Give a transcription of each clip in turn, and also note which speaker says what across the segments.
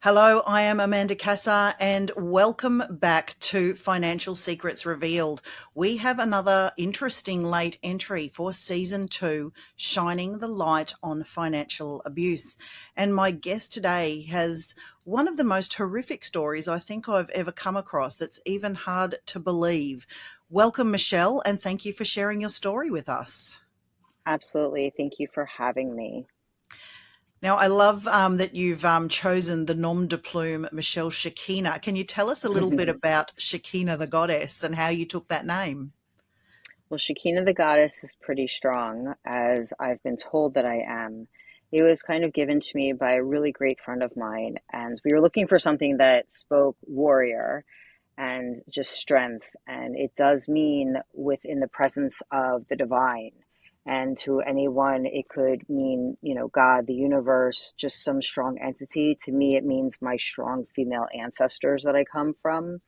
Speaker 1: Hello, I am Amanda Cassar, and welcome back to Financial Secrets Revealed. We have another interesting late entry for season 2, shining the light on financial abuse. And my guest today has one of the most horrific stories I think I've ever come across that's even hard to believe. Welcome, Michelle, and thank you for sharing your story with us.
Speaker 2: Absolutely. Thank you for having me.
Speaker 1: Now, I love that you've chosen the nom de plume Michelle Shekhinah. Can you tell us a little bit about Shekhinah the goddess and how you took that name?
Speaker 2: Well, Shekhinah the goddess is pretty strong, as I've been told that I am. It was kind of given to me by a really great friend of mine, and we were looking for something that spoke warrior and just strength. And it does mean within the presence of the divine. And to anyone, it could mean, God, the universe, just some strong entity. To me, it means my strong female ancestors that I come from.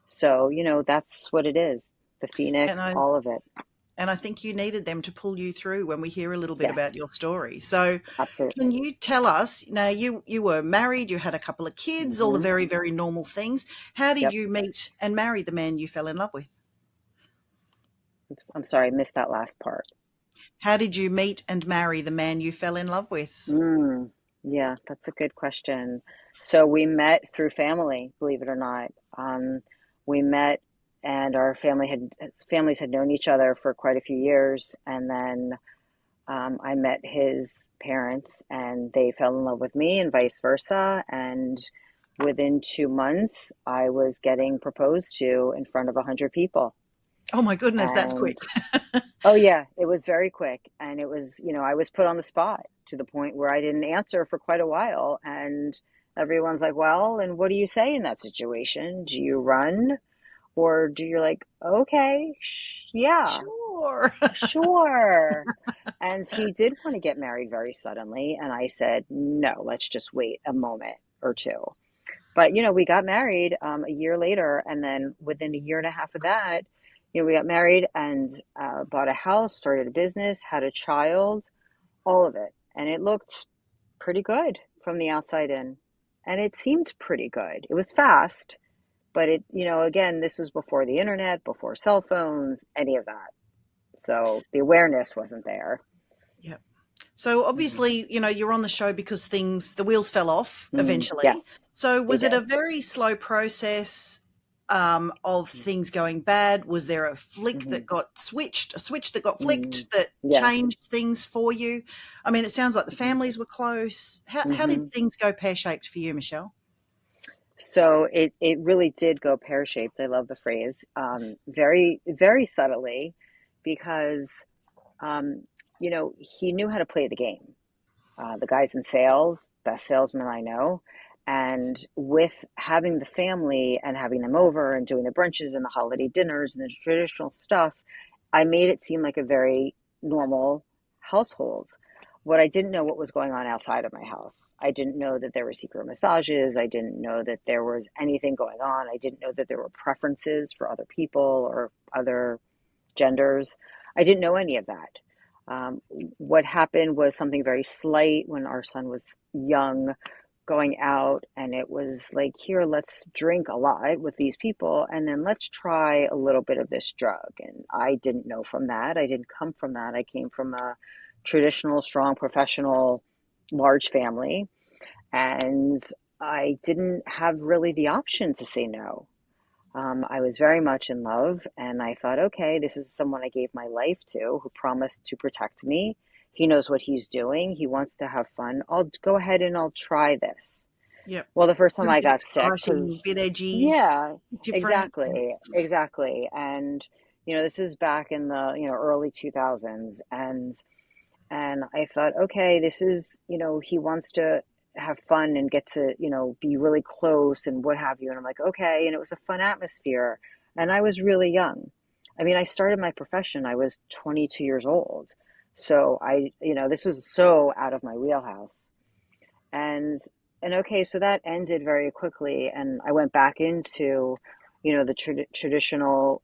Speaker 2: So, that's what it is. The
Speaker 1: And
Speaker 2: phoenix,
Speaker 1: I
Speaker 2: all of it.
Speaker 1: and I think you needed them to pull you through when we hear a little bit about
Speaker 2: Yes,
Speaker 1: your story. So, can
Speaker 2: absolutely.
Speaker 1: you tell us now? You were married, you had a couple of kids, all the
Speaker 2: Hmm.
Speaker 1: very normal things. How did
Speaker 2: Yep.
Speaker 1: you meet and marry the man you fell in love with?
Speaker 2: I'm sorry, I missed that last part.
Speaker 1: How did you meet and marry the man you fell in love with?
Speaker 2: Mm, yeah, that's a good question. So we met through family, believe it or not. We met, and our families had known each other for quite a few years, and then I met his parents, and they fell in love with me, and vice versa. And within 2 months, I was getting proposed to in front of 100 people.
Speaker 1: Oh my goodness, that's quick.
Speaker 2: And oh yeah, it was very quick, and it was, I was put on the spot to the point where I didn't answer for quite a while, and everyone's like, "Well, and what do you say in that situation? Do you run or do you like, okay, yeah,
Speaker 1: Sure.
Speaker 2: sure." And he did want to get married very suddenly, and I said, "No, let's just wait a moment or two." But we got married a year later, and then within a year and a half of that, we got married and bought a house, started a business, had a child, all of it, and it looked pretty good from the outside in, and it seemed pretty good. It was fast, but again, this was before the internet, before cell phones, any of that, so the awareness wasn't there.
Speaker 1: Yep. So
Speaker 2: Hmm.
Speaker 1: obviously, you're on the show because the wheels fell off eventually.
Speaker 2: Yes,
Speaker 1: So
Speaker 2: they
Speaker 1: was it a
Speaker 2: did.
Speaker 1: very slow process of things going bad? Was there a flick
Speaker 2: Hmm.
Speaker 1: that got switched, a switch that got
Speaker 2: Hmm.
Speaker 1: flicked that
Speaker 2: Yeah.
Speaker 1: changed things for you? I mean, it sounds like the
Speaker 2: Hmm.
Speaker 1: families were close. How did
Speaker 2: Hmm.
Speaker 1: things go pear shaped for you, Michelle?
Speaker 2: So it really did go pear-shaped. I love the phrase. Very, very subtly, because um, he knew how to play the game. The guy's in sales, best salesman I know. And with having the family and having them over and doing the brunches and the holiday dinners and the traditional stuff, I made it seem like a very normal household. What I didn't know what was going on outside of my house. I didn't know that there were secret massages. I didn't know that there was anything going on. I didn't know that there were preferences for other people or other genders. I didn't know any of that. What happened was something very slight when our son was young, going out, and it was like, here, let's drink a lot with these people, and then let's try a little bit of this drug. And I didn't know from that. I didn't come from that. I came from a traditional, strong, professional, large family, and I didn't have really the option to say no. I was very much in love, and I thought, okay, this is someone I gave my life to who promised to protect me. He knows what he's doing. He wants to have fun. I'll go ahead and I'll try this.
Speaker 1: Yep.
Speaker 2: Well, the first time
Speaker 1: A
Speaker 2: I
Speaker 1: bit
Speaker 2: got sick,
Speaker 1: exciting, bit
Speaker 2: because,
Speaker 1: edgy,
Speaker 2: yeah,
Speaker 1: different.
Speaker 2: exactly, exactly. And, this is back in the, early 2000s. And I thought, okay, this is, he wants to have fun and get to, be really close and what have you. And I'm like, okay. And it was a fun atmosphere. And I was really young. I mean, I started my profession, I was 22 years old. So this was so out of my wheelhouse. And, and okay, so that ended very quickly. And I went back into, the traditional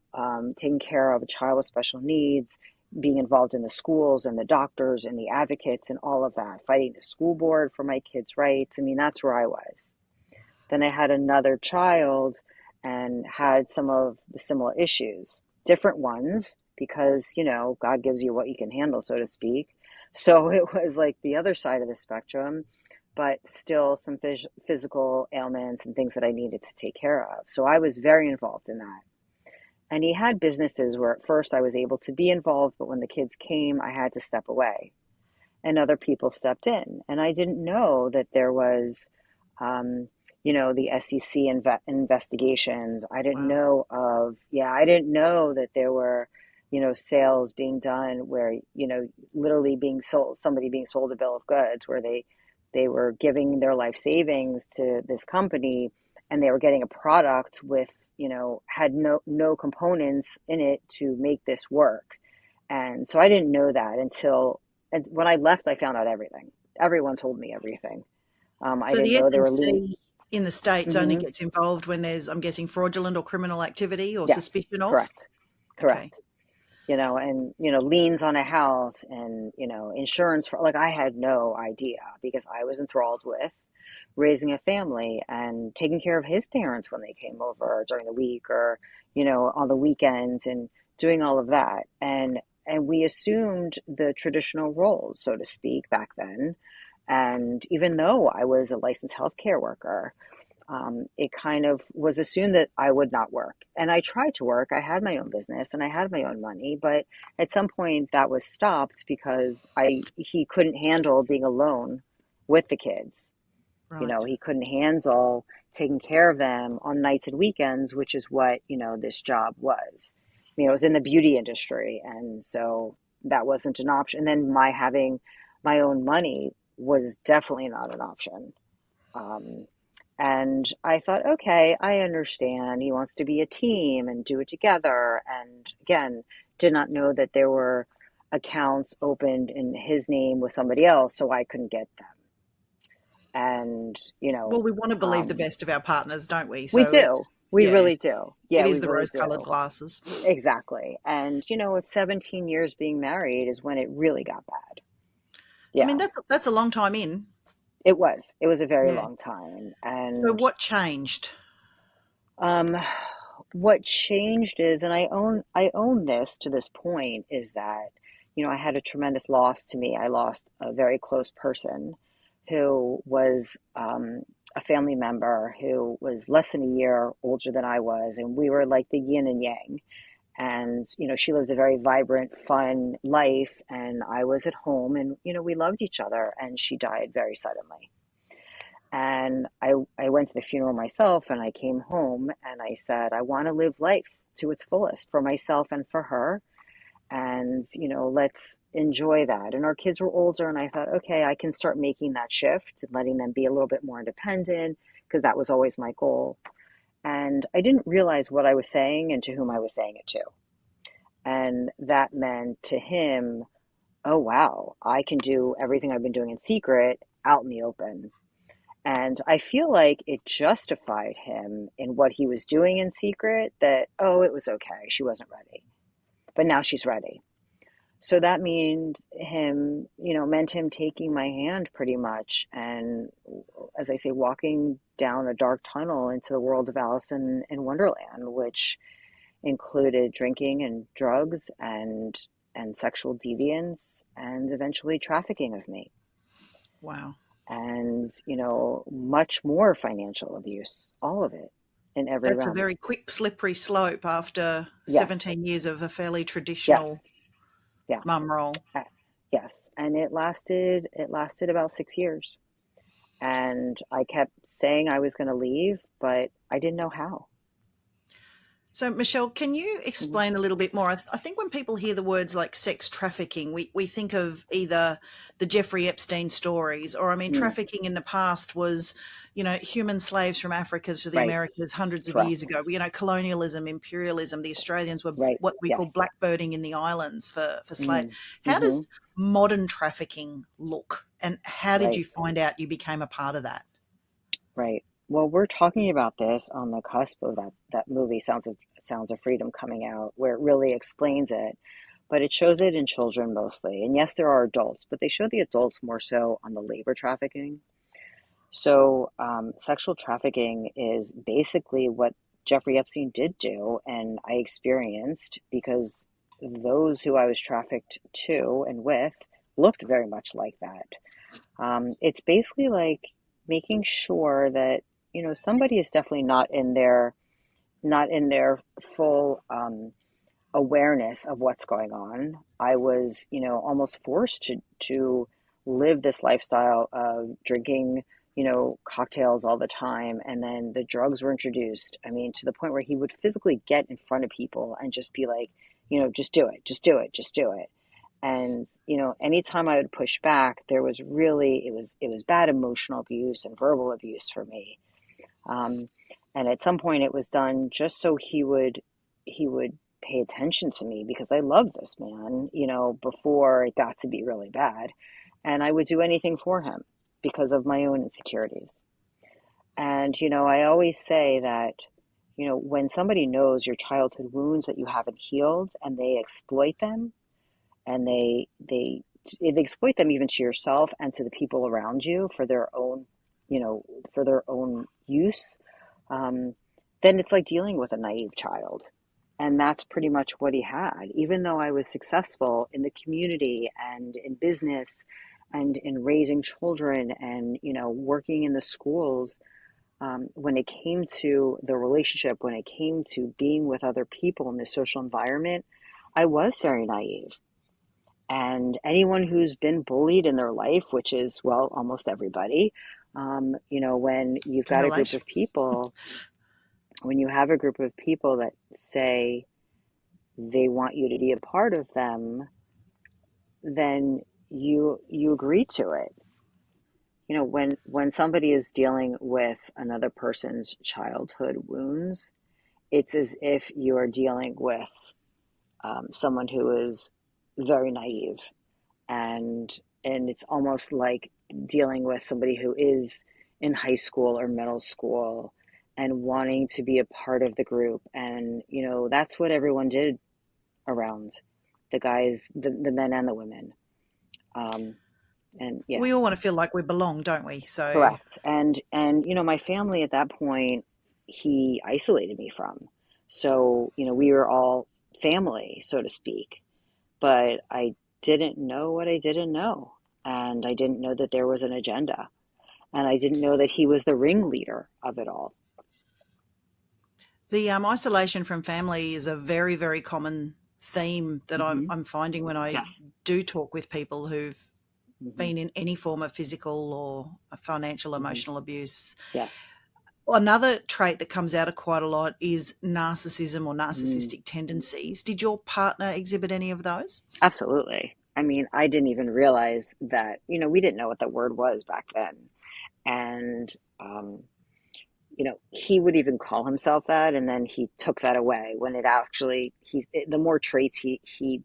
Speaker 2: taking care of a child with special needs, being involved in the schools and the doctors and the advocates and all of that, fighting the school board for my kids' rights. I mean, that's where I was. Then I had another child and had some of the similar issues, different ones, because, God gives you what you can handle, so to speak. So it was like the other side of the spectrum, but still some physical ailments and things that I needed to take care of. So I was very involved in that. And he had businesses where at first I was able to be involved, but when the kids came, I had to step away and other people stepped in. And I didn't know that there was, um, the SEC investigations. I didn't
Speaker 1: Wow.
Speaker 2: know of, yeah, I didn't know that there were, sales being done where, literally being sold, somebody being sold a bill of goods where they were giving their life savings to this company and they were getting a product with, had no components in it to make this work. And so I didn't know that until, and when I left, I found out everything. Everyone told me everything. I
Speaker 1: So
Speaker 2: didn't
Speaker 1: the
Speaker 2: know there were lean.
Speaker 1: SEC in the States only
Speaker 2: Hmm.
Speaker 1: gets involved when there's, I'm guessing, fraudulent or criminal activity or
Speaker 2: Yes,
Speaker 1: suspicion of?
Speaker 2: correct,
Speaker 1: Okay.
Speaker 2: correct. And liens on a house and insurance for, like, I had no idea because I was enthralled with raising a family and taking care of his parents when they came over during the week or on the weekends and doing all of that. And we assumed the traditional roles, so to speak, back then. And even though I was a licensed healthcare worker, it kind of was assumed that I would not work. And I tried to work. I had my own business and I had my own money, but at some point that was stopped because he couldn't handle being alone with the kids.
Speaker 1: Right.
Speaker 2: He couldn't handle taking care of them on nights and weekends, which is what, this job was. It was in the beauty industry. And so that wasn't an option. And then my having my own money was definitely not an option. Um, and I thought, okay, I understand. He wants to be a team and do it together. And again, did not know that there were accounts opened in his name with somebody else, so I couldn't get them. And,
Speaker 1: Well, we want to believe the
Speaker 2: um,
Speaker 1: best of our partners, don't we?
Speaker 2: we
Speaker 1: So
Speaker 2: do.
Speaker 1: it's,
Speaker 2: We
Speaker 1: yeah,
Speaker 2: really do.
Speaker 1: it
Speaker 2: Yeah,
Speaker 1: is
Speaker 2: we
Speaker 1: the
Speaker 2: really
Speaker 1: rose-colored
Speaker 2: do.
Speaker 1: glasses.
Speaker 2: Exactly. And, at 17 years being married is when it really got bad.
Speaker 1: I mean,
Speaker 2: Yeah,
Speaker 1: that's a long time in.
Speaker 2: it was. It was a very
Speaker 1: Yeah.
Speaker 2: long time.
Speaker 1: So
Speaker 2: And
Speaker 1: what changed?
Speaker 2: um, what changed is, and I own this to this point, is that, I had a tremendous loss to me. I lost a very close person who was a family member who was less than a year older than I was, and we were like the yin and yang. And she lives a very vibrant, fun life, and I was at home, and we loved each other, and she died very suddenly. And I went to the funeral myself, and I came home and I said, I want to live life to its fullest for myself and for her. And, let's enjoy that. And our kids were older, and I thought, okay, I can start making that shift and letting them be a little bit more independent because that was always my goal. And I didn't realize what I was saying and to whom I was saying it to. And that meant to him, oh, wow, I can do everything I've been doing in secret out in the open. And I feel like it justified him in what he was doing in secret, that, oh, it was okay. She wasn't ready, but now she's ready. So that meant him taking my hand pretty much. And as I say, walking down a dark tunnel into the world of Alice in Wonderland, which included drinking and drugs and sexual deviance and eventually trafficking of me
Speaker 1: Wow.
Speaker 2: and much more financial abuse, all of it in every
Speaker 1: That's a
Speaker 2: realm.
Speaker 1: very quick, slippery slope after
Speaker 2: Yes,
Speaker 1: 17 years of a fairly traditional
Speaker 2: yes, yeah,
Speaker 1: mum role.
Speaker 2: uh, yes. And it lasted about 6 years, and I kept saying I was going to leave, but I didn't know how.
Speaker 1: So, Michelle, can you
Speaker 2: Mhm.
Speaker 1: explain a little bit more? I think when people hear the words like sex trafficking, we think of either the Jeffrey Epstein stories, or, I mean,
Speaker 2: Mm,
Speaker 1: trafficking in the past was, human slaves from Africa to the
Speaker 2: right,
Speaker 1: Americas hundreds of years
Speaker 2: correct,
Speaker 1: ago. Colonialism, imperialism. The Australians were
Speaker 2: right,
Speaker 1: what we call
Speaker 2: yes.
Speaker 1: blackbirding in the islands for slaves.
Speaker 2: Mm,
Speaker 1: How
Speaker 2: hmm.
Speaker 1: does modern trafficking look? And how did
Speaker 2: Right,
Speaker 1: you find out you became a part of that?
Speaker 2: right. Well, we're talking about this on the cusp of that movie, Sounds of Freedom, coming out, where it really explains it. But it shows it in children mostly. And yes, there are adults, but they show the adults more so on the labor trafficking. So, sexual trafficking is basically what Jeffrey Epstein did do, and I experienced because those who I was trafficked to and with looked very much like that. It's basically like making sure that, somebody is definitely not in their full awareness of what's going on. I was, almost forced to live this lifestyle of drinking, cocktails all the time, and then the drugs were introduced. I mean, to the point where he would physically get in front of people and just be like, just do it, just do it, just do it. And, anytime I would push back, there was really it was bad emotional abuse and verbal abuse for me. Um, and at some point it was done just so he would pay attention to me because I love this man, before it got to be really bad. And I would do anything for him because of my own insecurities. And, I always say that, when somebody knows your childhood wounds that you haven't healed and they exploit them, and they exploit them even to yourself and to the people around you for their own, for their own use, um, then it's like dealing with a naive child. And that's pretty much what he had. Even though I was successful in the community and in business and in raising children and, working in the schools, when it came to the relationship, when it came to being with other people in the social environment, I was very naive. And anyone who's been bullied in their life, which is, well, almost everybody, when you've
Speaker 1: Can
Speaker 2: got a group
Speaker 1: relate.
Speaker 2: of people, when you have a group of people that say they want you to be a part of them, then you agree to it. When somebody is dealing with another person's childhood wounds, it's as if you are dealing with someone who is very naive, and it's almost like dealing with somebody who is in high school or middle school and wanting to be a part of the group. And that's what everyone did around the guys, the men and the women. um, and yeah.
Speaker 1: We all want to feel like we belong, don't we? So
Speaker 2: Correct. And my family at that point, he isolated me from. So, we were all family, so to speak. But I didn't know what I didn't know. And I didn't know that there was an agenda. And I didn't know that he was the ringleader of it all.
Speaker 1: the isolation from family is a very, very common theme that I'm,
Speaker 2: Hmm.
Speaker 1: I'm finding when I
Speaker 2: Yes.
Speaker 1: do talk with people who've
Speaker 2: Hmm.
Speaker 1: been in any form of physical or financial,
Speaker 2: Hmm.
Speaker 1: emotional abuse.
Speaker 2: Yes.
Speaker 1: Another trait that comes out of quite a lot is narcissism or
Speaker 2: Mm.
Speaker 1: narcissistic tendencies. Did your partner exhibit any of those?
Speaker 2: Absolutely. I mean, I didn't even realize that, we didn't know what the word was back then. And, he would even call himself that, and then he took that away when it actually the more traits he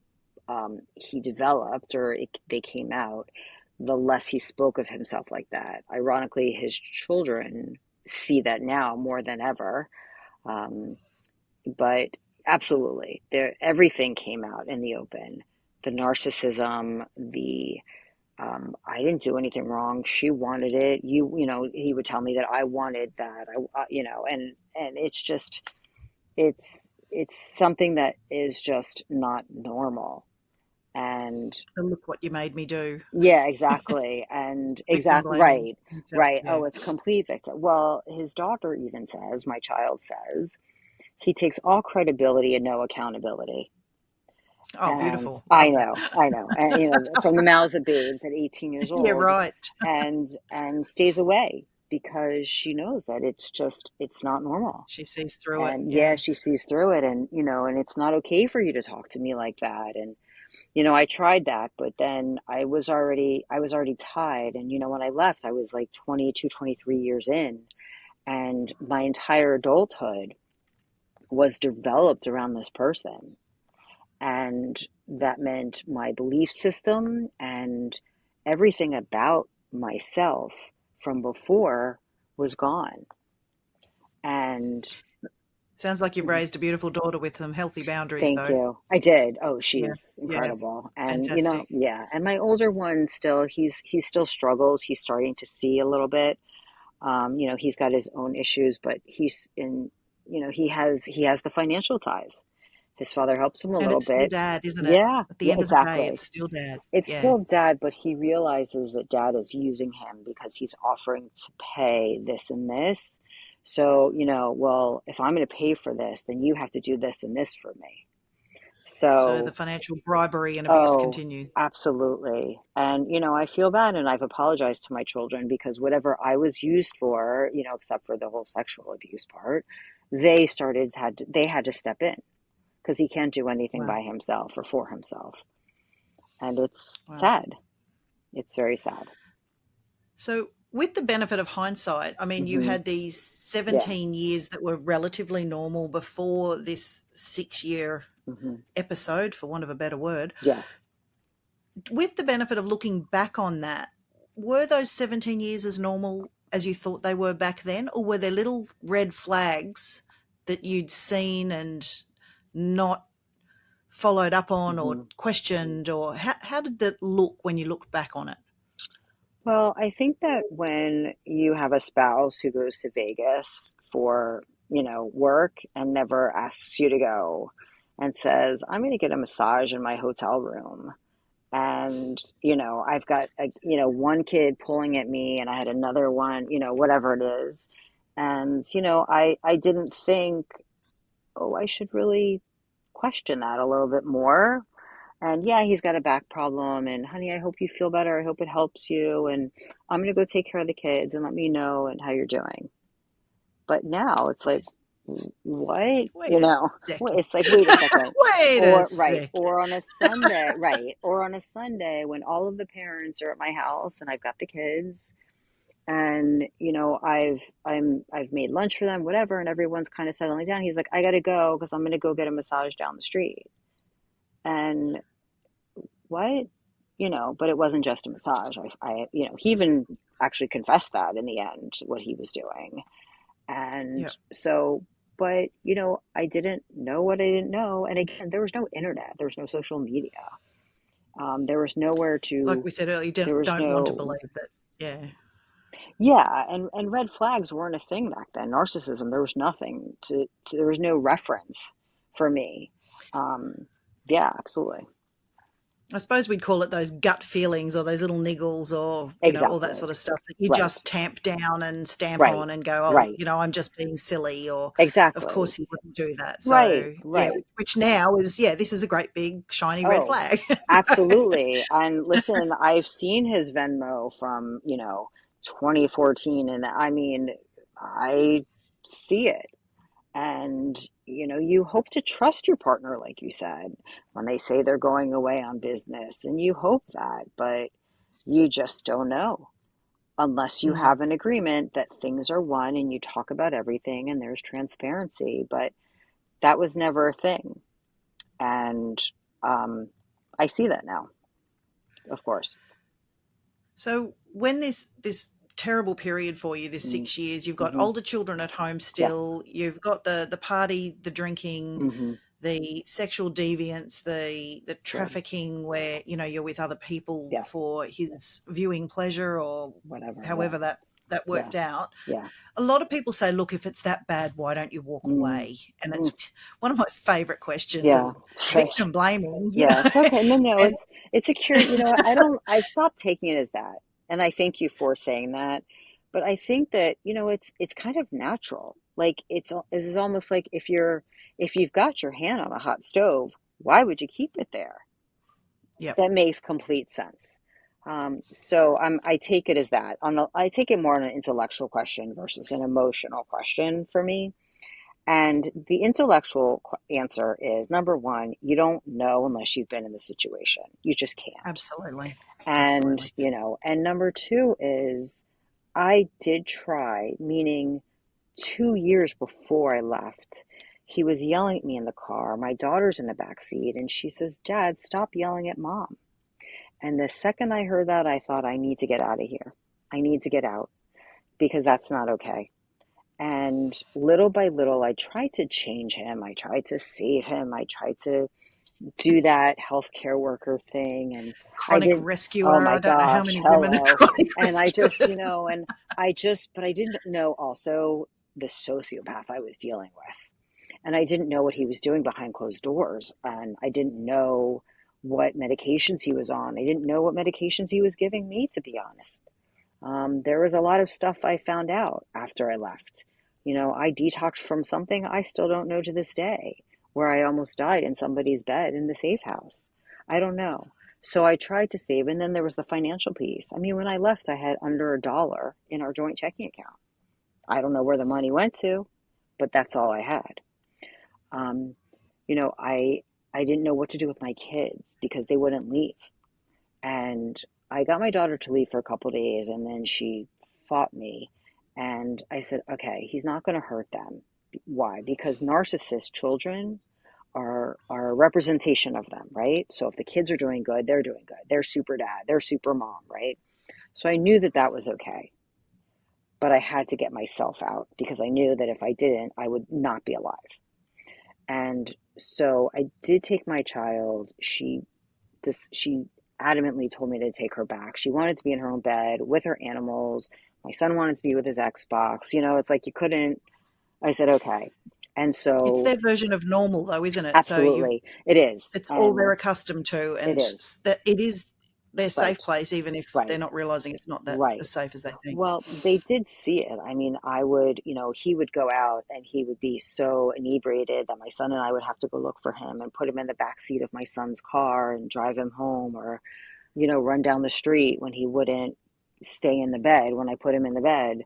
Speaker 2: developed, or they came out, the less he spoke of himself like that. Ironically, his children see that now more than ever. Um, but absolutely, everything came out in the open. The narcissism, the I didn't do anything wrong. She wanted it. He would tell me that I wanted that. And it's just, it's, it's something that is just not normal. And
Speaker 1: And look what you made me do.
Speaker 2: yeah, exactly. And
Speaker 1: Victim
Speaker 2: exact,
Speaker 1: blaming
Speaker 2: right,
Speaker 1: himself.
Speaker 2: right.
Speaker 1: Yeah.
Speaker 2: Oh, it's complete victim. Well, his daughter even says, my child says, he takes all credibility and no accountability.
Speaker 1: Oh,
Speaker 2: And
Speaker 1: beautiful.
Speaker 2: I
Speaker 1: Love
Speaker 2: know,
Speaker 1: that.
Speaker 2: I know, and from the mouths of babes at 18 years
Speaker 1: Yeah,
Speaker 2: old,
Speaker 1: right.
Speaker 2: and stays away because she knows that it's not normal.
Speaker 1: She sees through it.
Speaker 2: And yeah,
Speaker 1: Yeah.
Speaker 2: she sees through it, and and it's not okay for you to talk to me like that. And I tried that, but then I was already tied. And when I left, I was like 22, 23 years in, and my entire adulthood was developed around this person. And that meant my belief system and everything about myself from before was gone. And
Speaker 1: Sounds like you've raised a beautiful daughter with some healthy boundaries,
Speaker 2: thank
Speaker 1: though.
Speaker 2: you. I did. Oh,
Speaker 1: Yeah.
Speaker 2: she's
Speaker 1: Yeah.
Speaker 2: incredible. And
Speaker 1: Fantastic.
Speaker 2: yeah. And my older one still, he still struggles. He's starting to see a little bit. He's got his own issues, but he has the financial ties. His father helps him a
Speaker 1: And
Speaker 2: little
Speaker 1: it's still
Speaker 2: bit.
Speaker 1: dad, isn't it?
Speaker 2: Yeah,
Speaker 1: At the
Speaker 2: yeah,
Speaker 1: end of the day, it's
Speaker 2: exactly.
Speaker 1: still dad.
Speaker 2: It's
Speaker 1: Yeah.
Speaker 2: still dad, but he realizes that dad is using him because he's offering to pay this and this. So, well, if I'm going to pay for this, then you have to do this and this for me.
Speaker 1: So the
Speaker 2: So,
Speaker 1: financial bribery and abuse
Speaker 2: oh,
Speaker 1: continues.
Speaker 2: absolutely. And, I feel bad and I've apologized to my children because whatever I was used for, except for the whole sexual abuse part, they had to step in because he can't do anything
Speaker 1: Wow.
Speaker 2: by himself or for himself. And it's
Speaker 1: Wow.
Speaker 2: sad. It's very sad.
Speaker 1: So, with the benefit of hindsight, I mean, you
Speaker 2: Hmm.
Speaker 1: had these
Speaker 2: Yeah.
Speaker 1: 17 years that were relatively normal before this 6 year
Speaker 2: Hmm.
Speaker 1: episode, for want of a better word.
Speaker 2: Yes.
Speaker 1: With the benefit of looking back on that, were those 17 years as normal as you thought they were back then? Or were there little red flags that you'd seen and not followed up on or
Speaker 2: Hmm.
Speaker 1: questioned? Or how did that look when you looked back on it?
Speaker 2: Well, I think that when you have a spouse who goes to Vegas for, work and never asks you to go and says, I'm going to get a massage in my hotel room. And, I've got, one kid pulling at me and I had another one, whatever it is. And, I didn't think, oh, I should really question that a little bit more. And yeah, he's got a back problem. And honey, I hope you feel better. I hope it helps you. And I'm going to go take care of the kids and let me know and how you're doing. But now it's like, what?
Speaker 1: Wait a second.
Speaker 2: It's like, wait a second.
Speaker 1: Wait a
Speaker 2: Or, right.
Speaker 1: second.
Speaker 2: Or on a Sunday, right. Or on a Sunday when all of the parents are at my house and I've got the kids and, I've made lunch for them, whatever. And everyone's kind of settling down. He's like, I got to go because I'm going to go get a massage down the street. And what? But it wasn't just a massage. He even actually confessed that in the end, what he was doing. And
Speaker 1: Yeah.
Speaker 2: so, but, I didn't know what I didn't know. And again, there was no internet, there was no social media. There was nowhere
Speaker 1: Like
Speaker 2: to,
Speaker 1: we said earlier,
Speaker 2: there was
Speaker 1: don't want to
Speaker 2: no,
Speaker 1: believe that. Yeah.
Speaker 2: yeah. And red flags weren't a thing back then. Narcissism, there was nothing there was no reference for me. Um, yeah, absolutely.
Speaker 1: I suppose we'd call it those gut feelings or those little niggles or, all that
Speaker 2: Exactly.
Speaker 1: sort of stuff that you
Speaker 2: Right.
Speaker 1: just tamp down and stamp
Speaker 2: Right.
Speaker 1: on and go, oh,
Speaker 2: Right.
Speaker 1: I'm just being silly. Or, of
Speaker 2: Exactly.
Speaker 1: course, he wouldn't do that.
Speaker 2: Right,
Speaker 1: So, yeah,
Speaker 2: right.
Speaker 1: which now is, yeah, this is a great big shiny red
Speaker 2: Oh,
Speaker 1: flag.
Speaker 2: absolutely. And listen, I've seen his Venmo from, 2014, and I mean, I see it. And, you hope to trust your partner, like you said, when they say they're going away on business, and you hope that, but you just don't know unless you
Speaker 1: Mm.
Speaker 2: have an agreement that things are one and you talk about everything and there's transparency. But that was never a thing. And um, I see that now, of course.
Speaker 1: So when this terrible period for you, this
Speaker 2: Mm,
Speaker 1: 6 years, you've got
Speaker 2: mm-hmm.
Speaker 1: older children at home
Speaker 2: Yes.
Speaker 1: still, you've got the party, the drinking,
Speaker 2: Mm-hmm.
Speaker 1: the sexual deviance, the
Speaker 2: Yeah.
Speaker 1: trafficking where, you're with other people
Speaker 2: Yes.
Speaker 1: for his viewing pleasure or
Speaker 2: Whatever. Yeah.
Speaker 1: however that
Speaker 2: Yeah.
Speaker 1: worked out.
Speaker 2: Yeah.
Speaker 1: A lot of people say, look, if it's that bad, why don't you walk
Speaker 2: Mm,
Speaker 1: away? And it's
Speaker 2: mm,
Speaker 1: one of my favorite questions
Speaker 2: yeah.
Speaker 1: of victim
Speaker 2: Yeah. It's okay. No, no.
Speaker 1: and
Speaker 2: It's a cure. I've stopped taking it as that, and I thank you for saying that. But I think that it's kind of natural. Like it's almost like if you've got your hand on a hot stove, why would you keep it there?
Speaker 1: yep,
Speaker 2: That makes complete sense. So I take it as that. I take it more on an intellectual question versus an emotional question for me. And the intellectual answer is number one, you don't know unless you've been in the situation. You just can't.
Speaker 1: absolutely.
Speaker 2: And,
Speaker 1: Absolutely.
Speaker 2: and number two is I did try, meaning 2 years before I left, he was yelling at me in the car. My daughter's in the back seat, and she says, Dad, stop yelling at mom. And the second I heard that, I thought, I need to get out of here. I need to get out because that's not okay. And little by little, I tried to change him. I tried to save him. I tried to, do that healthcare worker thing. And I
Speaker 1: Chronic
Speaker 2: didn't, oh
Speaker 1: rescuer.
Speaker 2: my
Speaker 1: I don't know how
Speaker 2: gosh,
Speaker 1: many women are
Speaker 2: hello.
Speaker 1: chronic
Speaker 2: And I
Speaker 1: rescuers.
Speaker 2: just, and but I didn't know also the sociopath I was dealing with. And I didn't know what he was doing behind closed doors. And I didn't know what medications he was on. I didn't know what medications he was giving me, to be honest. There was a lot of stuff I found out after I left. I detoxed from something I still don't know to this day, where I almost died in somebody's bed in the safe house. I don't know. So I tried to save, and then there was the financial piece. I mean, when I left, I had under $1 in our joint checking account. I don't know where the money went to, but that's all I had. Um, I didn't know what to do with my kids because they wouldn't leave. And I got my daughter to leave for a couple of days, and then she fought me. And I said, okay, he's not going to hurt them. Why? Because narcissist children are a representation of them, right? So if the kids are doing good, they're doing good. They're super dad, they're super mom, right? So I knew that that was okay. But I had to get myself out because I knew that if I didn't, I would not be alive. And so I did take my child. She adamantly told me to take her back. She wanted to be in her own bed with her animals. My son wanted to be with his Xbox. It's like you couldn't. I said, okay. And
Speaker 1: It's
Speaker 2: so
Speaker 1: their version of normal, though, isn't it? So
Speaker 2: absolutely it is.
Speaker 1: it's all they're
Speaker 2: And
Speaker 1: accustomed to,
Speaker 2: it
Speaker 1: and
Speaker 2: is.
Speaker 1: that it is their
Speaker 2: Right.
Speaker 1: safe place, even if they're
Speaker 2: Right.
Speaker 1: not realizing it's not that
Speaker 2: Right.
Speaker 1: as safe as they think.
Speaker 2: Well, they did see it. I mean, I would, he would go out and he would be so inebriated that my son and I would have to go look for him and put him in the back seat of my son's car and drive him home, or run down the street when he wouldn't stay in the bed when I put him in the bed.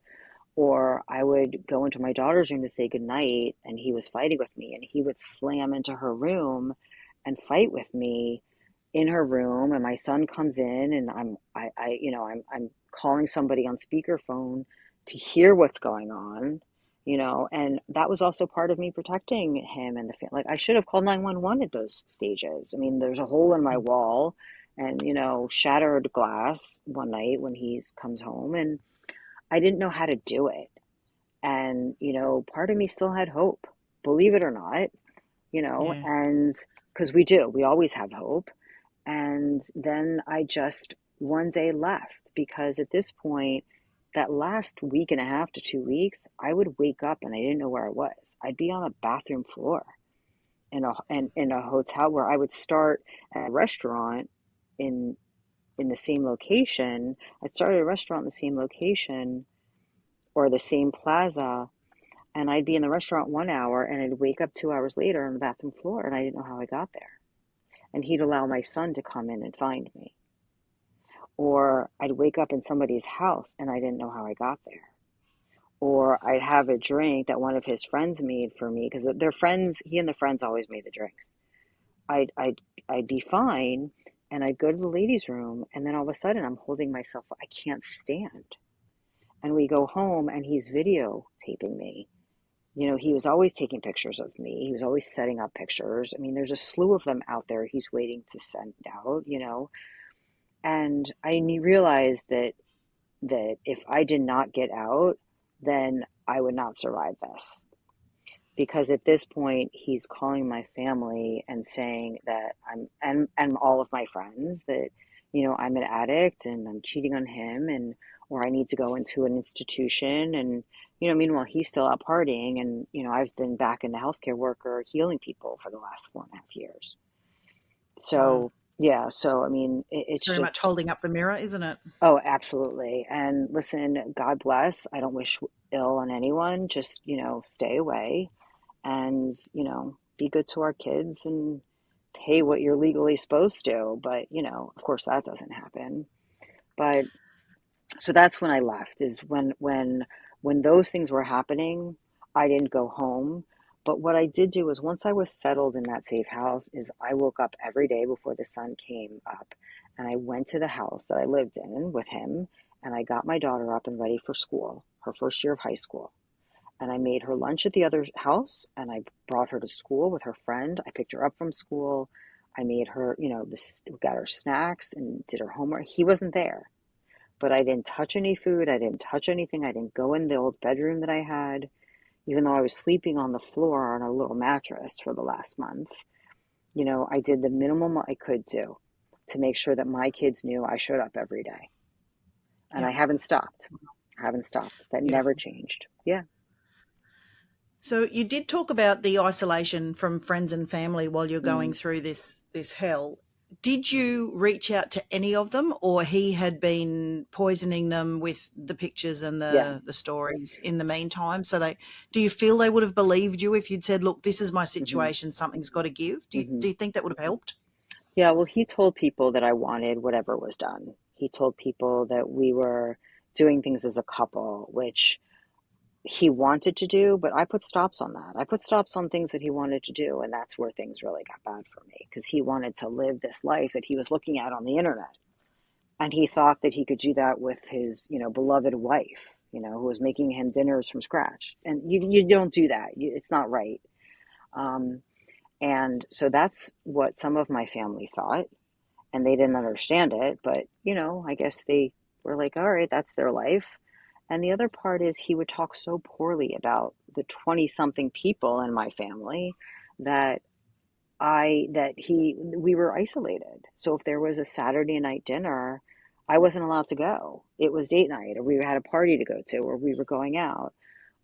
Speaker 2: Or I would go into my daughter's room to say goodnight and he was fighting with me, and he would slam into her room and fight with me in her room. And my son comes in, and I'm calling somebody on speakerphone to hear what's going on. And that was also part of me protecting him and the family. Like, I should have called 911 at those stages. I mean, there's a hole in my wall and shattered glass one night when he comes home, and I didn't know how to do it. And part of me still had hope, believe it or not.
Speaker 1: Yeah.
Speaker 2: And because we always have hope. And then I just one day left, because at this point, that last week and a half to 2 weeks, I would wake up and I didn't know where I was. I'd be on a bathroom floor in a hotel, where I would start at a restaurant in the same location. I'd start at a restaurant in the same location or the same plaza, and I'd be in the restaurant 1 hour and I'd wake up 2 hours later on the bathroom floor, and I didn't know how I got there. And he'd allow my son to come in and find me. Or I'd wake up in somebody's house and I didn't know how I got there. Or I'd have a drink that one of his friends made for me, because their friends, he and the friends always made the drinks. I'd I'd I'd be fine, and I'd go to the ladies' room, and then all of a sudden I'm holding myself. I can't stand. And we go home and he's videotaping me. He was always taking pictures of me. He was always setting up pictures. I mean, there's a slew of them out there he's waiting to send out. And I realized that if I did not get out, then I would not survive this. Because at this point, he's calling my family and saying that and all of my friends that, I'm an addict and I'm cheating on him, and or I need to go into an institution. And, meanwhile, he's still out partying, and, I've been back in the healthcare worker healing people for the last 4.5 years.
Speaker 1: Wow.
Speaker 2: So, yeah, so I mean,
Speaker 1: It's
Speaker 2: it's
Speaker 1: very much
Speaker 2: just,
Speaker 1: holding up the mirror, isn't it?
Speaker 2: oh, absolutely. And listen, God bless. I don't wish ill on anyone. Just, stay away and, be good to our kids and pay what you're legally supposed to. But, of course that doesn't happen. But so that's when I left, is when those things were happening, I didn't go home. But what I did do is, once I was settled in that safe house, is I woke up every day before the sun came up, and I went to the house that I lived in with him, and I got my daughter up and ready for school, her first year of high school. And I made her lunch at the other house, and I brought her to school with her friend. I picked her up from school. I made her, got her snacks and did her homework. He wasn't there, but I didn't touch any food. I didn't touch anything. I didn't go in the old bedroom that I had, even though I was sleeping on the floor on a little mattress for the last month. I did the minimum I could do to make sure that my kids knew I showed up every day. And I
Speaker 1: Yeah.
Speaker 2: haven't stopped. I haven't stopped. That never
Speaker 1: Beautiful.
Speaker 2: changed. Yeah.
Speaker 1: So you did talk about the isolation from friends and family while you're going
Speaker 2: Mm,
Speaker 1: through this hell. Did you reach out to any of them, or he had been poisoning them with the pictures and
Speaker 2: yeah.
Speaker 1: the stories in the meantime? So do you feel they would have believed you if you'd said, "Look, this is my
Speaker 2: Hmm.
Speaker 1: situation. Something's got to give"?
Speaker 2: Hmm.
Speaker 1: Do you think that would have helped?
Speaker 2: Yeah. Well, he told people that I wanted whatever was done. He told people that we were doing things as a couple, which he wanted to do, but I put stops on that. I put stops on things that he wanted to do, and that's where things really got bad for me because he wanted to live this life that he was looking at on the internet. And he thought that he could do that with his, beloved wife, who was making him dinners from scratch. And you don't do that. It's not right. Um, and so that's what some of my family thought, and they didn't understand it. But, I guess they were like, all right, that's their life. And the other part is he would talk so poorly about the 20 something people in my family that we were isolated. So if there was a Saturday night dinner, I wasn't allowed to go. It was date night, or we had a party to go to, or we were going out,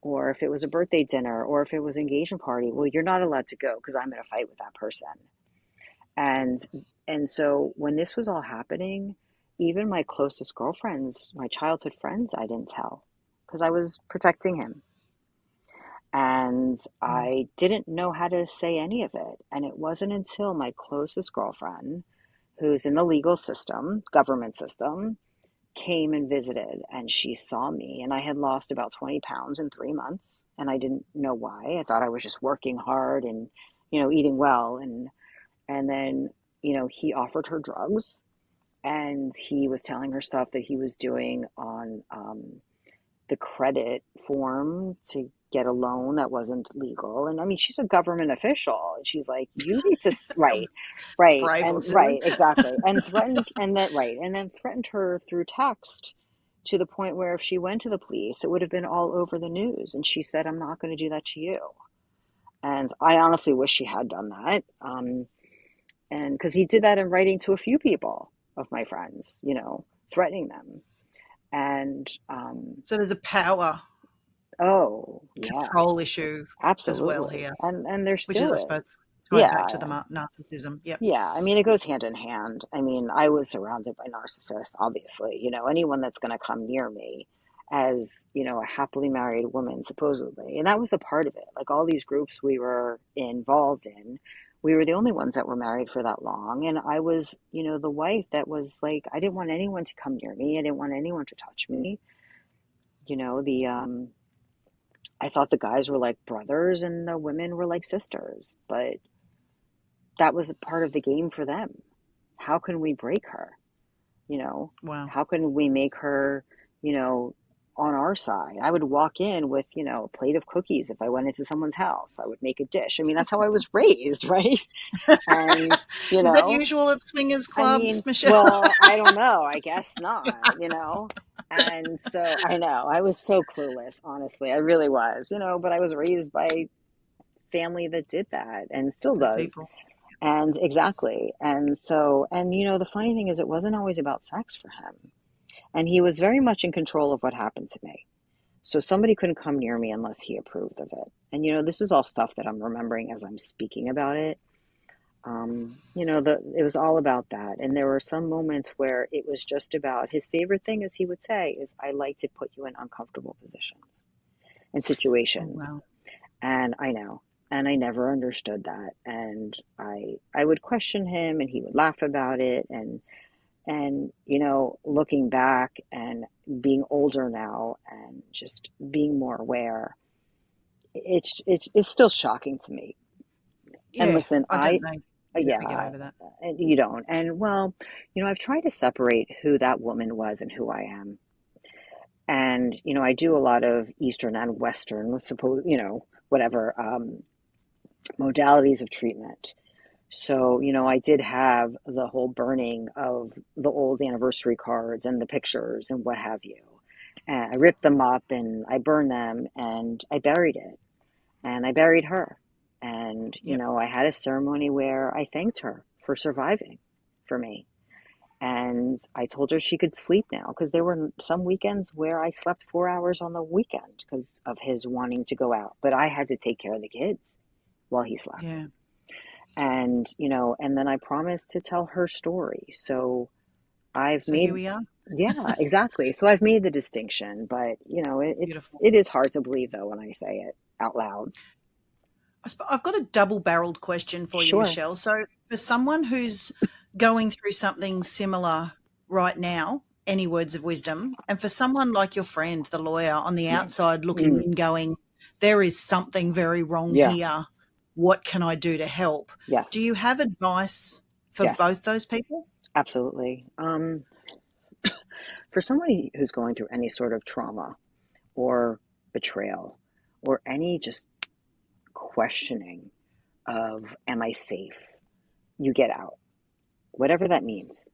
Speaker 2: or if it was a birthday dinner, or if it was an engagement party, well, you're not allowed to go because I'm in a fight with that person. And and so when this was all happening, even my closest girlfriends, my childhood friends, I didn't tell because I was protecting him. And
Speaker 1: Mm.
Speaker 2: I didn't know how to say any of it. And it wasn't until my closest girlfriend, who's in the legal system, government system, came and visited and she saw me. And I had lost about 20 pounds in 3 months. And I didn't know why. I thought I was just working hard and, eating well. And then, he offered her drugs and he was telling her stuff that he was doing on the credit form to get a loan that wasn't legal. And I mean, she's a government official. And she's like, you need to, right, right,
Speaker 1: Brave or
Speaker 2: and
Speaker 1: silly?
Speaker 2: right, exactly. And threatened, and then, right, and then threatened her through text to the point where if she went to the police, it would have been all over the news. And she said, I'm not going to do that to you. And I honestly wish she had done that. And because he did that in writing to a few people of my friends, threatening them. And,
Speaker 1: So there's a power
Speaker 2: oh, yeah.
Speaker 1: control issue as well
Speaker 2: Absolutely.
Speaker 1: here,
Speaker 2: And there
Speaker 1: which is,
Speaker 2: still
Speaker 1: I suppose,
Speaker 2: is.
Speaker 1: tied back to
Speaker 2: Yeah.
Speaker 1: the narcissism. Yep.
Speaker 2: Yeah. I mean, it goes hand in hand. I mean, I was surrounded by narcissists, obviously. Anyone that's going to come near me as, a happily married woman, supposedly. And that was the part of it. Like all these groups we were involved in, we were the only ones that were married for that long. And I was, the wife that was like, I didn't want anyone to come near me. I didn't want anyone to touch me. The I thought the guys were like brothers and the women were like sisters, but that was a part of the game for them. How can we break her? You know,
Speaker 1: Wow.
Speaker 2: how can we make her, you know, on our side? I would walk in with, a plate of cookies if I went into someone's house. I would make a dish. I mean, that's how I was raised, right? And, you
Speaker 1: Is that
Speaker 2: know,
Speaker 1: usual at swingers
Speaker 2: I mean,
Speaker 1: clubs, Michelle?
Speaker 2: well, I don't know. I guess not. And so I know I was so clueless, honestly. I really was, but I was raised by family that did that and still
Speaker 1: Good
Speaker 2: does.
Speaker 1: people.
Speaker 2: And exactly. And so, and the funny thing is, it wasn't always about sex for him. And he was very much in control of what happened to me. So somebody couldn't come near me unless he approved of it. And, this is all stuff that I'm remembering as I'm speaking about it. It was all about that. And there were some moments where it was just about his favorite thing, as he would say, is I like to put you in uncomfortable positions and
Speaker 1: Oh,
Speaker 2: situations.
Speaker 1: wow.
Speaker 2: And I know. And I never understood that. And I would question him and he would laugh about it. And looking back and being older now and just being more aware, it's still shocking to me. And
Speaker 1: Yeah,
Speaker 2: listen,
Speaker 1: I don't know. You'd ever get
Speaker 2: yeah,
Speaker 1: over that.
Speaker 2: and you don't. And well, I've tried to separate who that woman was and who I am. And, I do a lot of Eastern and Western, suppose, whatever, modalities of treatment. So, I did have the whole burning of the old anniversary cards and the pictures and what have you. And I ripped them up and I burned them and I buried it. And I buried her. And,
Speaker 1: Yep.
Speaker 2: I had a ceremony where I thanked her for surviving for me. And I told her she could sleep now, because there were some weekends where I slept 4 hours on the weekend because of his wanting to go out. But I had to take care of the kids while he slept.
Speaker 1: Yeah.
Speaker 2: And, and then I promised to tell her story. So I've
Speaker 1: So here
Speaker 2: made,
Speaker 1: we are.
Speaker 2: yeah, exactly. So I've made the distinction, but,
Speaker 1: Beautiful.
Speaker 2: it is hard to believe, though, when I say it out loud.
Speaker 1: I've got a double-barreled question for you,
Speaker 2: Sure.
Speaker 1: Michelle. So for someone who's going through something similar right now, any words of wisdom? And for someone like your friend, the lawyer, on the
Speaker 2: Yeah.
Speaker 1: outside looking
Speaker 2: Mm,
Speaker 1: in, going, there is something very wrong
Speaker 2: yeah.
Speaker 1: here. What can I do to help? Do
Speaker 2: Yes.
Speaker 1: you have advice for
Speaker 2: Yes.
Speaker 1: both those people?
Speaker 2: Absolutely. For somebody who's going through any sort of trauma or betrayal or any just questioning of, am I safe? You get out, whatever that means.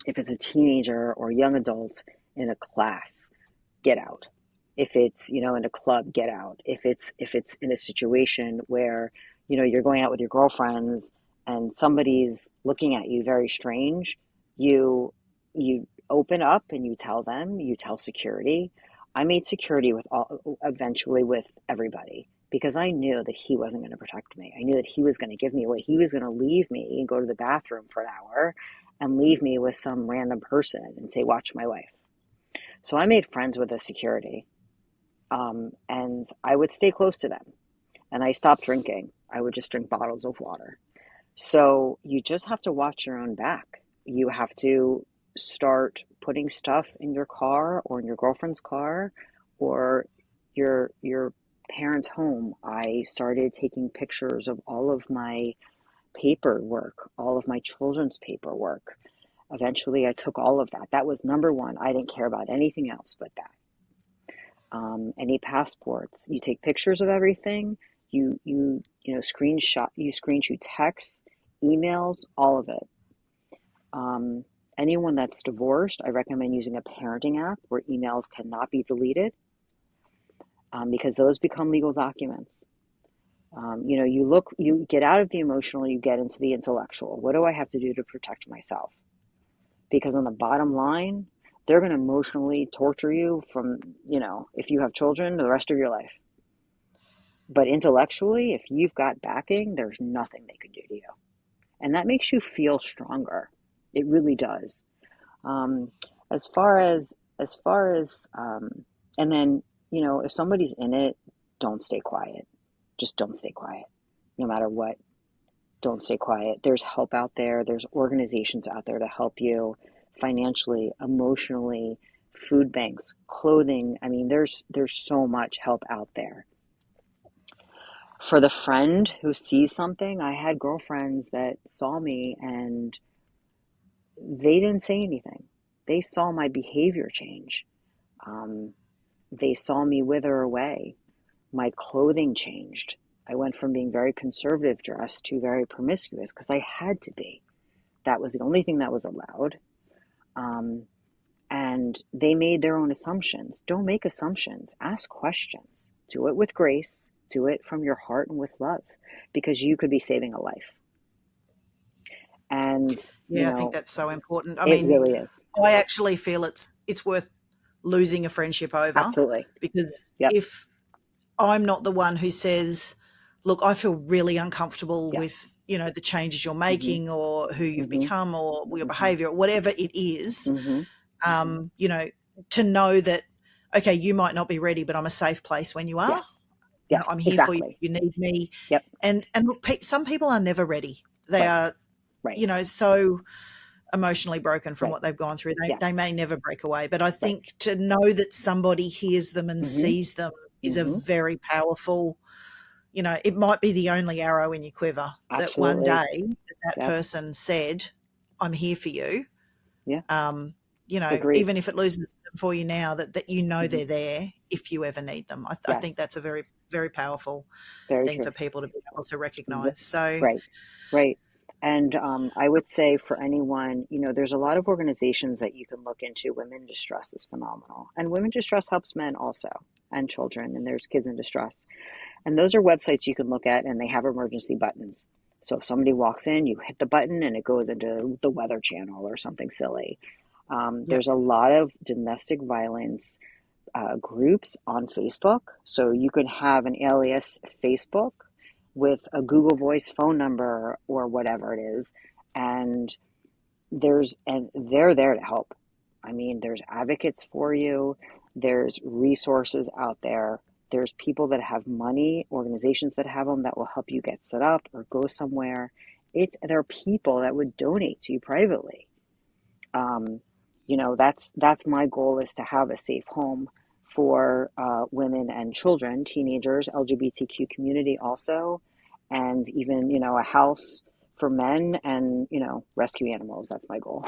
Speaker 2: If it's a teenager or a young adult in a class, get out. If it's, in a club, get out. If it's in a situation where, you're going out with your girlfriends and somebody's looking at you very strange, you you open up and you tell them, you tell security. I made security with eventually with everybody, because I knew that he wasn't going to protect me. I knew that he was going to give me away. He was going to leave me and go to the bathroom for an hour and leave me with some random person and say, watch my wife. So I made friends with the security, and I would stay close to them. And I stopped drinking. I would just drink bottles of water. So you just have to watch your own back. You have to start putting stuff in your car or in your girlfriend's car or your parents' home. I started taking pictures of all of my paperwork, all of my children's paperwork. Eventually, I took all of that. That was number one. I didn't care about anything else but that. Any passports. You take pictures of everything. You screenshot texts, emails, all of it. Um, Anyone that's divorced, I recommend using a parenting app where emails cannot be deleted, because those become legal documents. You get out of the emotional, you get into the intellectual. What do I have to do to protect myself? Because on the bottom line, they're going to emotionally torture you from, if you have children, the rest of your life. But intellectually, if you've got backing, there's nothing they can do to you. And that makes you feel stronger. It really does. Um, as far as, and then, if somebody's in it, don't stay quiet. Just don't stay quiet. No matter what, don't stay quiet. There's help out there. There's organizations out there to help you financially, emotionally, food banks, clothing. I mean, there's so much help out there. For the friend who sees something, I had girlfriends that saw me and they didn't say anything. They saw my behavior change. Um, they saw me wither away. My clothing changed. I went from being very conservative dressed to very promiscuous because I had to be. That was the only thing that was allowed. Um, and they made their own assumptions. Don't make assumptions. Ask questions. Do it with grace. Do it from your heart and with love, because you could be saving a life. And,
Speaker 1: Yeah, I think that's so important. I
Speaker 2: it
Speaker 1: mean,
Speaker 2: really is.
Speaker 1: I actually feel it's worth losing a friendship over,
Speaker 2: Absolutely.
Speaker 1: because
Speaker 2: Yep.
Speaker 1: if I'm not the one who says, look, I feel really uncomfortable with,
Speaker 2: Yes.
Speaker 1: the changes you're
Speaker 2: Mm-hmm.
Speaker 1: making or who you've
Speaker 2: Mm-hmm.
Speaker 1: become or your
Speaker 2: Mm-hmm.
Speaker 1: behavior, whatever it is,
Speaker 2: Mm-hmm.
Speaker 1: you know, to know that, okay, you might not be ready, but I'm a safe place when you are.
Speaker 2: Yes. Yes.
Speaker 1: I'm here for you.
Speaker 2: Exactly.
Speaker 1: You need me.
Speaker 2: Yep.
Speaker 1: And look, some people are never ready. They
Speaker 2: Right.
Speaker 1: are,
Speaker 2: Right.
Speaker 1: So emotionally broken from
Speaker 2: Right.
Speaker 1: what they've gone through.
Speaker 2: Yeah.
Speaker 1: They may never break away. But I
Speaker 2: Right.
Speaker 1: think to know that somebody hears them and
Speaker 2: Mm-hmm.
Speaker 1: sees them is a
Speaker 2: Mm-hmm.
Speaker 1: very powerful, it might be the only arrow in your quiver that one
Speaker 2: Absolutely.
Speaker 1: day that
Speaker 2: Yep.
Speaker 1: person said, I'm here for you.
Speaker 2: Yeah. Agree.
Speaker 1: Even if it loses them for you now, that
Speaker 2: Mm-hmm.
Speaker 1: they're there if you ever need them. I think
Speaker 2: Yes.
Speaker 1: that's a very, very powerful
Speaker 2: Very
Speaker 1: thing
Speaker 2: true.
Speaker 1: for people to be able to recognize. So,
Speaker 2: Right. Right. And I would say for anyone, there's a lot of organizations that you can look into. Women Distress is phenomenal. And Women Distress helps men also. and children, and there's kids in distress. And those are websites you can look at, and they have emergency buttons. So if somebody walks in, you hit the button and it goes into the Weather Channel or something silly.
Speaker 1: Yep.
Speaker 2: There's a lot of domestic violence groups on Facebook. So you can have an alias Facebook with a Google Voice phone number or whatever it is. And they're there to help. I mean, there's advocates for you. There's resources out there. There's people that have money, organizations that have them that will help you get set up or go somewhere. There are people that would donate to you privately. That's my goal, is to have a safe home for women and children, teenagers, LGBTQ community also, and even, a house for men and, rescue animals. That's my goal.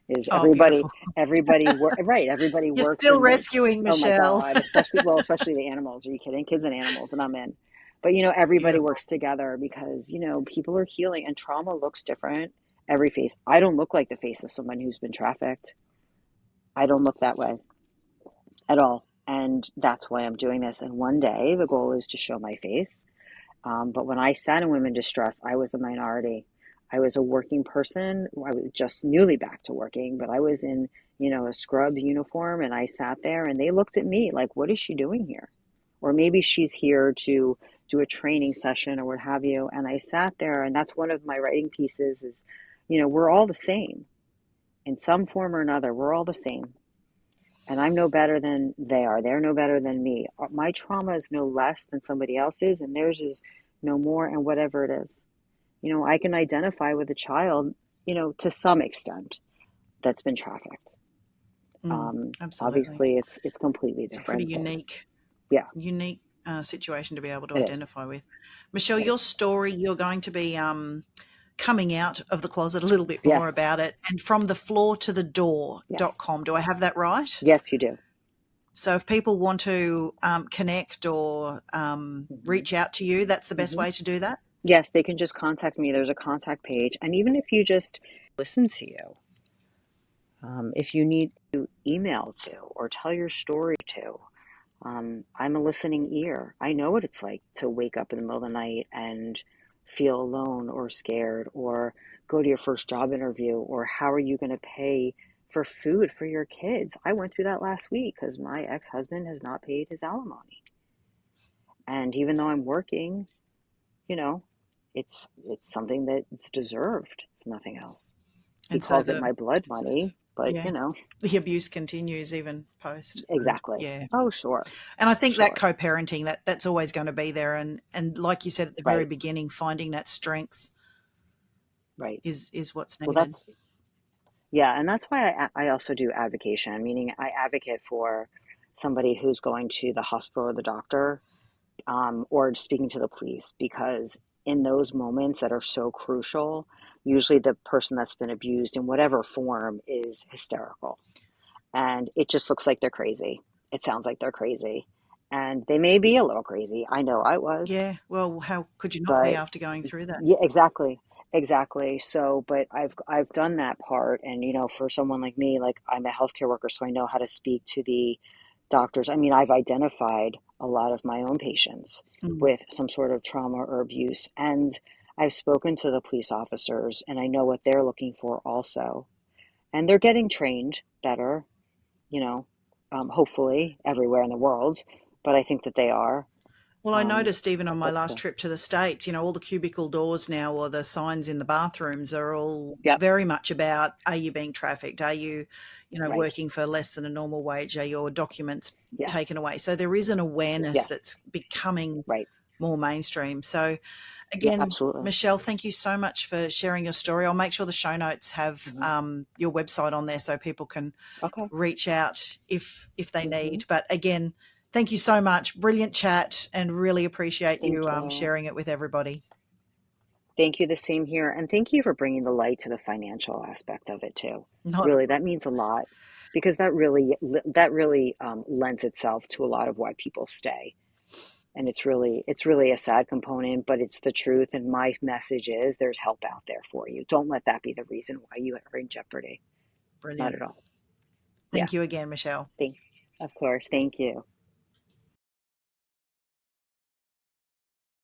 Speaker 2: Is
Speaker 1: Oh, beautiful.
Speaker 2: everybody right, everybody
Speaker 1: You're
Speaker 2: works
Speaker 1: still
Speaker 2: in the,
Speaker 1: rescuing,
Speaker 2: oh my
Speaker 1: Michelle.
Speaker 2: God, especially the animals. Are you kidding? Kids and animals, and I'm in. But everybody
Speaker 1: Beautiful.
Speaker 2: works together because people are healing, and trauma looks different every face. I don't look like the face of someone who's been trafficked. I don't look that way at all. And that's why I'm doing this. And one day the goal is to show my face. But when I sat in Women Distress, I was a minority. I was a working person. I was just newly back to working, but I was in, a scrub uniform, and I sat there and they looked at me like, what is she doing here? Or maybe she's here to do a training session or what have you. And I sat there, and that's one of my writing pieces is, we're all the same in some form or another. We're all the same. And I'm no better than they are. They're no better than me. My trauma is no less than somebody else's, and theirs is no more, and whatever it is. I can identify with a child, to some extent, that's been trafficked.
Speaker 1: Absolutely.
Speaker 2: Obviously, it's completely
Speaker 1: It's a pretty
Speaker 2: different, but yeah,
Speaker 1: unique situation to be able to
Speaker 2: it is.
Speaker 1: identify with. Michelle,
Speaker 2: It
Speaker 1: your
Speaker 2: is.
Speaker 1: story, you're going to be coming out of the closet a little bit more
Speaker 2: Yes,
Speaker 1: about it, and from the floor to the
Speaker 2: yes,
Speaker 1: door.com. Do I have that right?
Speaker 2: yes, you do.
Speaker 1: So if people want to connect or
Speaker 2: Hmm.
Speaker 1: reach out to you, that's the best
Speaker 2: Hmm.
Speaker 1: way to do that?
Speaker 2: Yes, they can just contact me. There's a contact page, and even if you just listen to you, if you need to email to or tell your story to, I'm a listening ear. I know what it's like to wake up in the middle of the night and feel alone or scared, or go to your first job interview, or how are you going to pay for food for your kids? I went through that last week because my ex-husband has not paid his alimony. And even though I'm working, you know, it's something that's deserved, if nothing else. He
Speaker 1: And so
Speaker 2: calls it my blood money, but
Speaker 1: yeah, the abuse continues even post. So
Speaker 2: exactly.
Speaker 1: yeah.
Speaker 2: Oh, sure,
Speaker 1: And I think that
Speaker 2: sure.
Speaker 1: co-parenting, that's always going to be there, and like you said at the very
Speaker 2: Right,
Speaker 1: beginning, finding that strength
Speaker 2: right.
Speaker 1: is what's
Speaker 2: Well,
Speaker 1: needed.
Speaker 2: yeah, and that's why I also do advocation, meaning I advocate for somebody who's going to the hospital or the doctor, or speaking to the police, because in those moments that are so crucial, usually the person that's been abused in whatever form is hysterical. And it just looks like they're crazy. It sounds like they're crazy. And they may be a little crazy. I know I was.
Speaker 1: Yeah, well, how could you not be
Speaker 2: But
Speaker 1: after going through that?
Speaker 2: yeah, exactly. So, but I've done that part, and for someone like me, like I'm a healthcare worker, so I know how to speak to the doctors. I mean, I've identified a lot of my own patients
Speaker 1: Mm.
Speaker 2: with some sort of trauma or abuse, and I've spoken to the police officers, and I know what they're looking for also, and they're getting trained better, you know, hopefully everywhere in the world, but I think that they are.
Speaker 1: Well, I
Speaker 2: Um,
Speaker 1: noticed even on my
Speaker 2: but
Speaker 1: last
Speaker 2: still,
Speaker 1: trip to the States, all the cubicle doors now or the signs in the bathrooms are all
Speaker 2: yep,
Speaker 1: very much about, are you being trafficked? Are you,
Speaker 2: right,
Speaker 1: working for less than a normal wage? Are your documents
Speaker 2: yes,
Speaker 1: taken away? So there is an awareness
Speaker 2: yes,
Speaker 1: that's becoming
Speaker 2: right.
Speaker 1: more mainstream. So
Speaker 2: Yeah,
Speaker 1: again,
Speaker 2: absolutely.
Speaker 1: Michelle, thank you so much for sharing your story. I'll make sure the show notes have
Speaker 2: Hmm.
Speaker 1: your website on there so people can
Speaker 2: Okay.
Speaker 1: reach out if they
Speaker 2: Hmm.
Speaker 1: need. But again, thank you so much. Brilliant chat, and really appreciate
Speaker 2: Thank
Speaker 1: you
Speaker 2: you.
Speaker 1: sharing it with everybody.
Speaker 2: Thank you. The same here. And thank you for bringing the light to the financial aspect of it too.
Speaker 1: Not a
Speaker 2: Really, that
Speaker 1: problem.
Speaker 2: means a lot, because lends itself to a lot of why people stay. And it's really a sad component, but it's the truth. And my message is there's help out there for you. Don't let that be the reason why you are in jeopardy. Not
Speaker 1: Brilliant.
Speaker 2: at all. Yeah.
Speaker 1: Thank you again, Michelle.
Speaker 2: Thank, of course. Thank you.